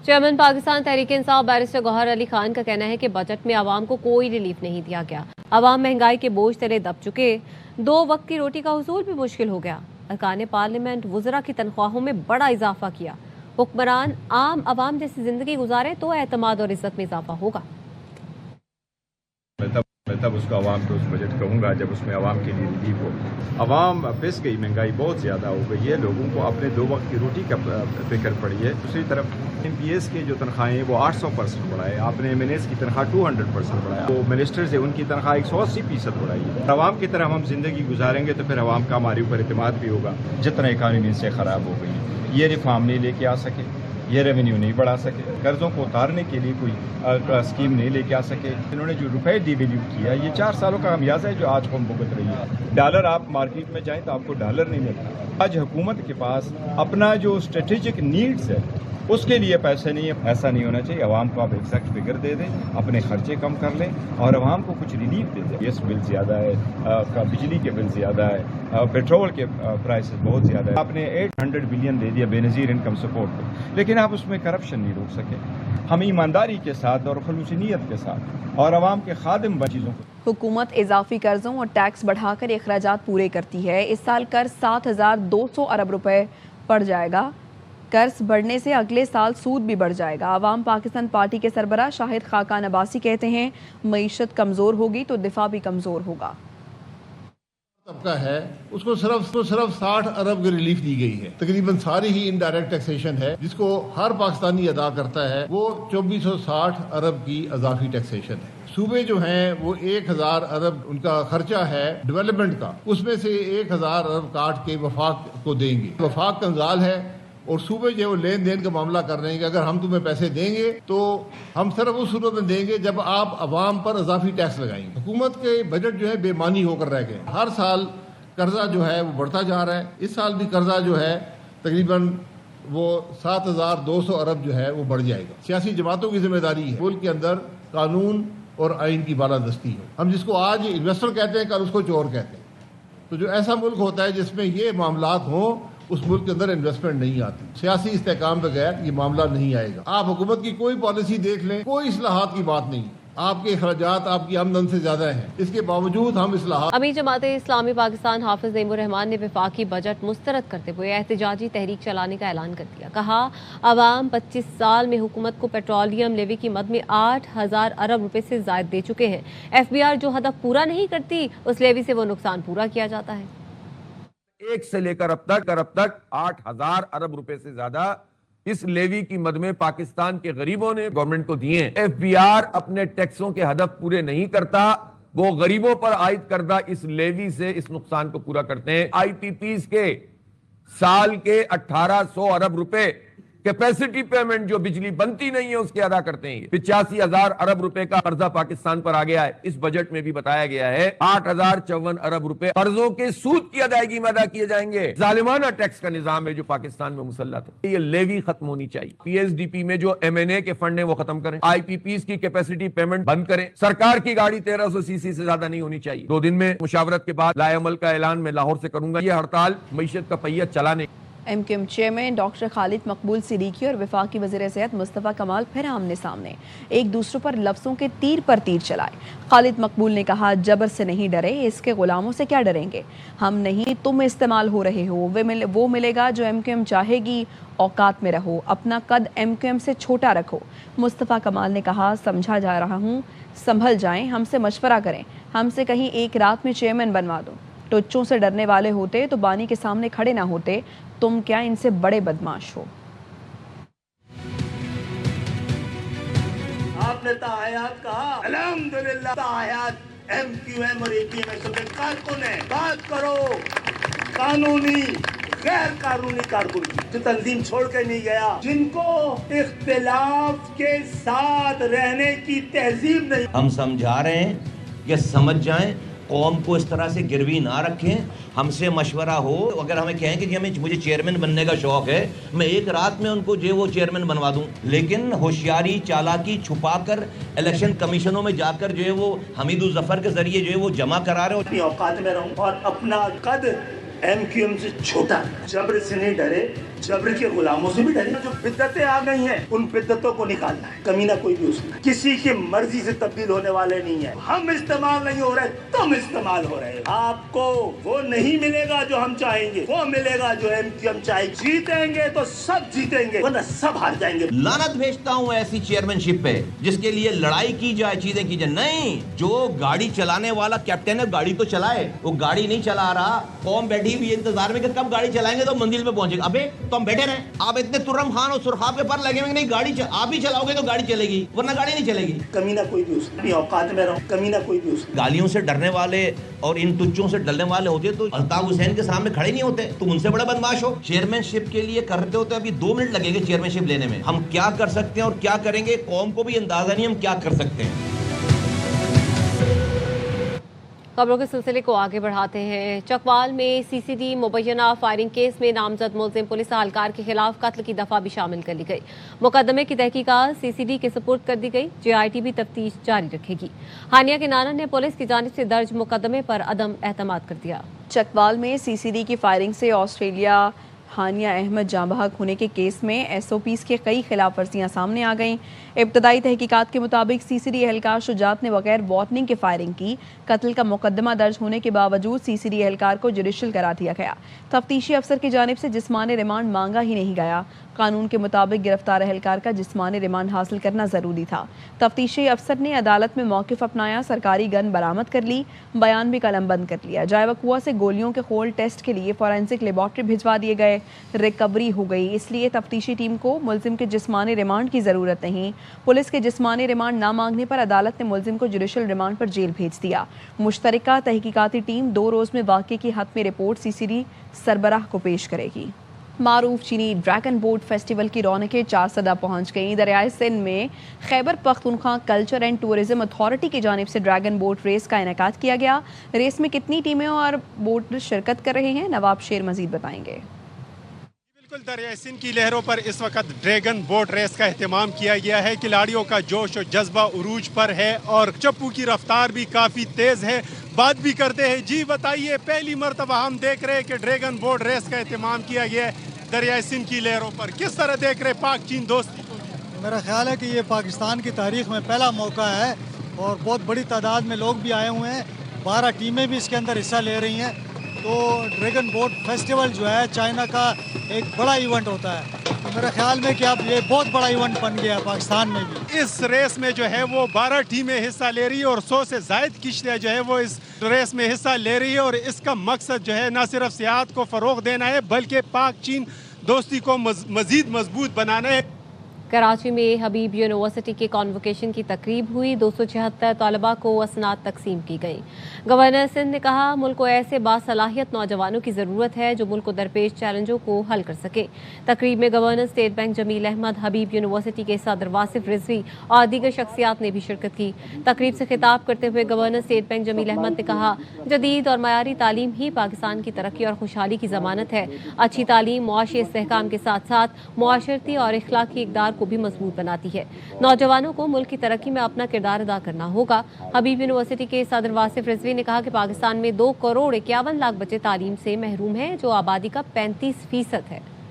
Chairman Pakistan Tehreek Insaf barrister Gauhar Ali Khan का कहना है कि बजट में आवाम को कोई रिलीफ नहीं दिया गया। आवाम महंगाई के बोझ तले दब चुके, 2 वक्त की रोटी का हुसूल भी मुश्किल हो गया। अरकान पार्लियामेंट वुज़रा की तनख्वाहों में बड़ा इजाफा किया। हुक्मरान आम आवाम जैसी जिंदगी गुजारे तो एतमाद और इज्जत में इजाफा होगा। मैं तब उसको आवाम को उस बजट कहूँगा जब उसमें आवाम के लिए रिलीफ हो। आवाम पिस गई, महंगाई बहुत ज़्यादा हो गई है, लोगों को अपने 2 वक्त की रोटी का फिक्र पड़ी है। दूसरी तरफ MPS के जो तनख्वाहें हैं वो 800% बढ़ाए, आपने MNS की तनख्वाह 200% बढ़ाया, तो मिनिस्टर्स है उनकी तनख्वाह 180% बढ़ाई है। आवाम की तरह हम जिंदगी गुजारेंगे तो फिर आवाम का हमारे ऊपर एतमाद भी होगा। जितना इकानमी से ख़राब हो गई है, ये रिफॉर्म नहीं लेके आ सके, ये रेवेन्यू नहीं बढ़ा सके, कर्जों को उतारने के लिए कोई स्कीम नहीं लेके आ सके। इन्होंने जो रुपए डिवेल्यू किया, ये 4 सालों का खमियाजा है जो आज कौम भुगत रही है। डॉलर, आप मार्केट में जाएं तो आपको डॉलर नहीं मिलता। आज हुकूमत के पास अपना जो स्ट्रेटेजिक नीड्स है उसके लिए पैसे नहीं है। ऐसा नहीं होना चाहिए। आवाम को आप एग्जैक्ट फिगर दे दें, अपने खर्चे कम कर लें और आवाम को कुछ रिलीफ दे दें। गैस बिल ज़्यादा है, बिजली के बिल ज़्यादा है, पेट्रोल के प्राइसेस बहुत ज़्यादा है। आपने 800 बिलियन दे दिया बेनज़ीर इनकम सपोर्ट को, लेकिन आप उसमें करप्शन नहीं रोक सके। हम ईमानदारी के साथ और खलूसी नीयत के साथ और आवाम के खादिम चीज़ों को। हुकूमत इजाफी कर्जों और टैक्स बढ़ाकर अखराजात पूरे करती है। इस साल कर्ज 7,200 अरब रुपए बढ़ जाएगा। कर्ज बढ़ने से अगले साल सूद भी बढ़ जाएगा। आवाम पाकिस्तान पार्टी के सरबराह शाहिद खाकान अब्बासी कहते हैं मईशत कमज़ोर होगी तो दिफा भी कमज़ोर होगा। तबका है उसको सिर्फ 60 अरब की रिलीफ दी गई है। तकरीबन सारी ही इनडायरेक्ट टैक्सेशन है जिसको हर पाकिस्तानी अदा करता है, वो 2460 अरब की इजाफी टैक्सेशन है। सूबे जो हैं वो 1000 अरब उनका खर्चा है डेवलपमेंट का, उसमें से 1000 अरब काट के वफाक को देंगे। वफाक कंगाल है और सूबे जो वो लेन देन का मामला कर रहे हैं कि अगर हम तुम्हें पैसे देंगे तो हम सिर्फ उस सूरत में देंगे जब आप अवाम पर इजाफी टैक्स लगाएंगे। हुकूमत के बजट जो है बेमानी होकर रह गए। हर साल कर्जा जो है वो बढ़ता जा रहा है। इस साल भी कर्जा जो है तकरीबन वो 7,200 अरब जो है वो बढ़ जाएगा। सियासी जमातों की जिम्मेदारी है मुल्क के अंदर कानून और आइन की बालादस्ती हो। हम जिसको आज इन्वेस्टर कहते हैं कल उसको चोर कहते हैं। तो जो ऐसा मुल्क होता है जिसमें ये मामलात हों उस मुल्क के अंदर इन्वेस्टमेंट नहीं आती। सियासी इस्तेकाम बगैर ये मामला नहीं आएगा। आप हुकूमत की कोई पॉलिसी देख लें, कोई इस्लाहात की बात नहीं। आपके अखराजात आपकी आमदन से ज्यादा हैं, इसके बावजूद हम इस्लाहात। अमीर जमात इस्लामी पाकिस्तान हाफिज नईमुर रहमान ने वफाकी बजट मुस्तरद करते हुए एहतजाजी तहरीक चलाने का ऐलान कर दिया। कहा आवाम 25 साल में हुकूमत को पेट्रोलियम लेवी की मद में 8000 अरब रुपए से ज्यादा दे चुके हैं। FBR जो हदफ पूरा नहीं करती उस लेवी से वो नुकसान पूरा किया जाता है। 1 से लेकर अब तक 8000 अरब रुपए से ज्यादा इस लेवी की मद में पाकिस्तान के गरीबों ने गवर्नमेंट को दिए हैं। FBR अपने टैक्सों के हदफ पूरे नहीं करता, वो गरीबों पर आयद करदा इस लेवी से इस नुकसान को पूरा करते हैं। IPPs के साल के 1800 अरब रुपए कैपेसिटी पेमेंट जो बिजली बनती नहीं है उसके अदा करते हैं। 85,000 अरब रुपए का कर्जा पाकिस्तान पर आ गया है। इस बजट में भी बताया गया है 8,054 अरब रुपए कर्जों के सूद की अदायगी में अदा किए जाएंगे। जालिमाना टैक्स का निजाम है जो पाकिस्तान में मुसल्लत है, ये लेवी खत्म होनी चाहिए। PSDP में जो MNA के फंड है वो खत्म करें। IPPs की कैपेसिटी पेमेंट बंद करें। सरकार की गाड़ी 1300 सीसी से ज्यादा नहीं होनी चाहिए। 2 दिन में मुशावरत के बाद लाएअमल का ऐलान मैं लाहौर से करूंगा। ये हड़ताल मईशत का पहिया चलाने। MQM चेयरमैन डॉक्टर खालिद मकबूल सिद्दीकी और वफाकी वज़ीर सेहत मुस्तफ़ा कमाल फिर आमने सामने, एक दूसरों पर लफ्ज़ों के तीर पर तीर चलाए। खालिद मकबूल ने कहा जबर से नहीं डरे, इसके गुलामों से क्या डरेंगे। हम नहीं तुम इस्तेमाल हो रहे हो, वो मिलेगा जो MQM चाहेगी। औकात में रहो, अपना कद MQM से छोटा रखो। मुस्तफ़ा कमाल ने कहा समझा जा रहा हूँ, संभल जाएं, हमसे मशवरा करें, हमसे कहीं एक रात में चेयरमैन बनवा दो। टुच्चों से डरने वाले होते तो बानी के सामने खड़े ना होते, तुम क्या इनसे बड़े बदमाश हो। आपने ताहयात कहा, अल्हम्दुलिल्लाह ताहयात MQM और APMS के कारकुन है। बात करो कानूनी गैर कानूनी कारकुन की जो तंजीम छोड़ के नहीं गया, जिनको इख्तिलाफ के साथ रहने की तहजीब नहीं। हम समझा रहे हैं कि समझ जाएं, कौम को इस तरह से गिरवी ना रखें। हमसे मशवरा हो, अगर हमें कहें कि जी मुझे चेयरमैन बनने का शौक है, मैं एक रात में उनको जो वो चेयरमैन बनवा दूं। लेकिन होशियारी चालाकी छुपाकर इलेक्शन कमीशनों में जाकर जो है वो हमीदुल जफर के जरिए जो है वो जमा करा रहे हो। अपनी औकात में रहूं और अपना कद MQM से छोटा, जबर से नहीं डरे, जबर के गुलामों से भी डरे। जो बिद्दतें आ गई हैं उन बिद्दतों को निकालना है, कमीना कोई भी उसमें किसी की मर्जी से तब्दील होने वाले नहीं है। हम इस्तेमाल नहीं हो रहे, तुम इस्तेमाल हो रहे हो। आपको वो नहीं मिलेगा जो हम चाहेंगे, वो मिलेगा जो हम चाहेंगे। जीतेंगे तो सब जीतेंगे, वरना सब हार जाएंगे। लानत भेजता हूँ ऐसी चेयरमैनशिप पे जिसके लिए लड़ाई की जाए, चीजें की जाए। नहीं, जो गाड़ी चलाने वाला कैप्टन है गाड़ी तो चलाए, वो गाड़ी नहीं चला रहा, कौम बैठी हुई इंतजार में कि कब गाड़ी चलाएंगे तो मंजिल में पहुंचेगा। अबे तो हम बैठे रहे, आप इतने तुर्रम खान और सुरखाब के पर लगे हुए नहीं, गाड़ी आप ही चलाओगे तो गाड़ी चलेगी, वरना गाड़ी नहीं चलेगी। कमीना कोई भी उसमें औकात में रहो, कमीना कोई भी उसमें। गालियों से डरने वाले और इन तुच्चों से डरने वाले होते तो अल्ताफ हुसैन के सामने खड़े नहीं होते। तुम उनसे बड़ा बदमाश हो। चेयरमैनशिप के लिए करते होते अभी 2 मिनट लगेंगे चेयरमैनशिप लेने में। हम क्या कर सकते हैं और क्या करेंगे, कौम को भी अंदाजा नहीं हम क्या कर सकते हैं। खबरों के सिलसिले को आगे बढ़ाते हैं। चकवाल में सीसीडी मुबैना फायरिंग केस में नामजद मुलजिम पुलिस एहलकार के खिलाफ कत्ल की दफा भी शामिल कर ली गई। मुकदमे की तहकीकात सीसीडी के सुपुर्द कर दी गई। JIT भी तफ्तीश जारी रखेगी। हानिया के नाना ने पुलिस की जानिब से दर्ज मुकदमे पर अदम एतमाद कर दिया। चकवाल में CCD की फायरिंग से ऑस्ट्रेलिया हानिया अहमद जाँ बहक होने के केस में SOPs के कई खिलाफ वर्जियाँ सामने आ गईं। इब्तदाई तहकीकात के मुताबिक CCD एहलकार शुजात ने बगैर वार्निंग के फायरिंग की। कत्ल का मुकदमा दर्ज होने के बावजूद CCD एहलकार को जुडिशल करार दिया गया। तफ्तीशी अफसर की जानिब से जिस्मानी रिमांड मांगा ही नहीं गया। कानून के मुताबिक गिरफ्तार एहलकार का जिस्मानी रिमांड हासिल करना जरूरी था। तफ्तीशी अफसर ने अदालत में मौक़िफ़ अपनाया, सरकारी गन बरामद कर ली, बयान भी कलमबंद कर लिया। जायवकुआ से गोलियों के खोल टेस्ट के लिए फॉरेंसिक लेबॉर्ट्री भिजवा दिए गए। रिकवरी हो गई, इसलिए तफ्तीशी टीम को मुलजिम के जिस्मानी रिमांड की ज़रूरत नहीं। पुलिस के जिस्मानी रिमांड ना मांगने पर अदालत ने मुलजिम को जुडिशल रिमांड पर जेल भेज दिया। मुश्तरका तहकीकाती टीम 2 रोज़ में वाक़े की हतमी रिपोर्ट CCD सरबराह को पेश करेगी। मारूफ चीनी ड्रैगन बोट फेस्टिवल की रौनकें 4 सदा पहुंच गईं। दरियाए सिंध में Khyber Pakhtunkhwa culture and tourism authority की जानिब से ड्रैगन बोट रेस का इनेकाद किया गया। रेस में कितनी टीमें और बोट शिरकत कर रहे हैं, नवाब शेर मजीद बताएंगे। बिल्कुल, दरियाए सिंध की लहरों पर इस वक्त ड्रैगन बोट रेस का एहतमाम किया गया है। खिलाड़ियों का जोश और जज्बा उरूज पर है और चप्पू की रफ्तार भी काफ़ी तेज़ है। बात भी करते हैं। जी बताइए, पहली मरतबा हम देख रहे हैं कि ड्रैगन बोट रेस का एहतमाम किया गया है दरियाए सिंध की लहरों पर, किस तरह देख रहे पाक चीन दोस्ती को? मेरा ख्याल है कि ये पाकिस्तान की तारीख में पहला मौका है और बहुत बड़ी तादाद में लोग भी आए हुए हैं। 12 टीमें भी इसके अंदर हिस्सा ले रही हैं। तो ड्रैगन बोट फेस्टिवल जो है चाइना का एक बड़ा इवेंट होता है। तो मेरे ख्याल में कि अब ये बहुत बड़ा इवेंट बन गया है पाकिस्तान में भी। इस रेस में जो है वो 12 टीमें हिस्सा ले रही है और 100 से ज़ायद किश्तियाँ जो है वो इस रेस में हिस्सा ले रही है और इसका मकसद जो है न सिर्फ सियाहत को फ़रोग देना है बल्कि पाक चीन दोस्ती को मज़ीद मजबूत बनाना है। कराची में हबीब यूनिवर्सिटी के कॉन्वोकेशन की तकरीब हुई। 276 तलबा को असनाद तकसीम की गई। गवर्नर सिंध ने कहा, मुल्क को ऐसे बासलाहियत नौजवानों की ज़रूरत है जो मुल्क को दरपेश चैलेंजों को हल कर सके। तकरीब में governor State Bank Jameel Ahmed, Habib university के सदर वासिफ रिजवी और दीगर शख्सियात ने भी शिरकत की। तकरीब से खिताब करते हुए governor State Bank Jameel Ahmed ने कहा, जदीद और मयारी तालीम ही पाकिस्तान की तरक्की और खुशहाली की ज़मानत है। अच्छी तालीम मुआशी इस्तेहकाम के साथ साथ मुआशरती और इखलाकी इक़दार को भी मजबूत बनाती है। नौजवानों को मुल्क की तरक्की में अपना किरदार अदा करना होगा। हबीब यूनिवर्सिटी के सदर वासिफ रिजवी ने कहा कि पाकिस्तान में 2 करोड़ 51 लाख बच्चे तालीम से महरूम हैं, जो आबादी का 35% है।